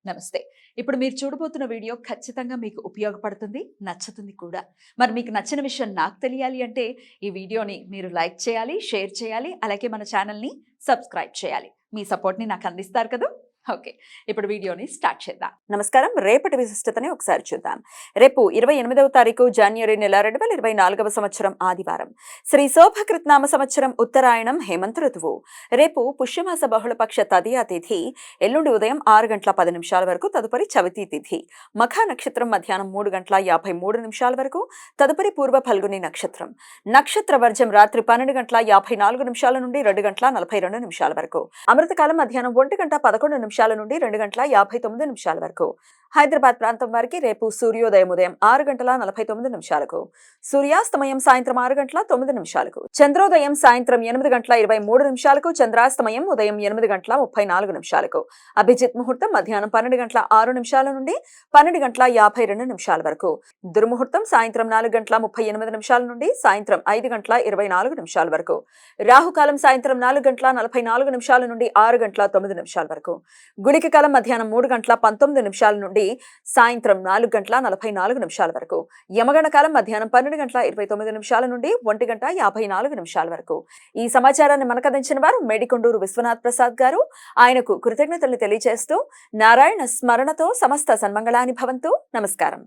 నమస్తే. ఇప్పుడు మీరు చూడబోతున్న వీడియో ఖచ్చితంగా మీకు ఉపయోగపడుతుంది, నచ్చుతుంది కూడా. మరి మీకు నచ్చిన విషయం నాకు తెలియాలి అంటే ఈ వీడియోని మీరు లైక్ చేయాలి, షేర్ చేయాలి, అలాగే మన ఛానల్‌ని సబ్స్క్రైబ్ చేయాలి. మీ సపోర్ట్‌ని నాకు అందిస్తారు కదూ! ఓకే. ఇప్పుడు వీడియోని స్టార్ట్ చేద్దాం. నమస్కారం. రేపటి విశిష్టతని ఒకసారి చూద్దాం. రేపు 28వ తారీఖు జాన్యువరి నెల 2024వ సంవత్సరం ఆదివారం. శ్రీ శోభకృత్నామ సంవత్సరం ఉత్తరాయణం హేమంత ఋతువు. రేపు పుష్యమాస బహుళపక్ష తదియా తిథి. ఎల్లుండి ఉదయం 6:10 వరకు తదుపరి చవితి తిథి. మఖా నక్షత్రం మధ్యాహ్నం 3:53 వరకు తదుపరి పూర్వ ఫల్గుని నక్షత్రం. నక్షత్ర వర్జం రాత్రి 12:54 నుండి 2:42 వరకు. అమృతకాలం మధ్యాహ్నం 1:11 నుండి 2:59 వరకు. హైదరాబాద్ ప్రాంతం వారికి రేపు సూర్యోదయం ఉదయం 6:49 సూర్యాస్తమయం సాయంత్రం 6:09 చంద్రోదయం సాయంత్రం 8:23 చంద్రాస్తమయం ఉదయం 8:34 అభిజిత్ ముహూర్తం మధ్యాహ్నం 12:06 నుండి 12:52 వరకు. దుర్ముహూర్తం సాయంత్రం 4:38 నుండి సాయంత్రం 5:24 వరకు. రాహుకాలం సాయంత్రం 4:44 నుండి 6:09 వరకు. గుళిక కాలం మధ్యాహ్నం 3:19 నుండి సాయంత్రం 4:44 వరకు. యమగణ కాలం మధ్యాహ్నం 12:29 నుండి 1:54 వరకు. ఈ సమాచారాన్ని మనకు అందించిన వారు మేడికొండూరు విశ్వనాథ్ ప్రసాద్ గారు. ఆయనకు కృతజ్ఞతలు తెలియజేస్తూ నారాయణ స్మరణతో సమస్త సన్మంగళాని భవంతు. నమస్కారం.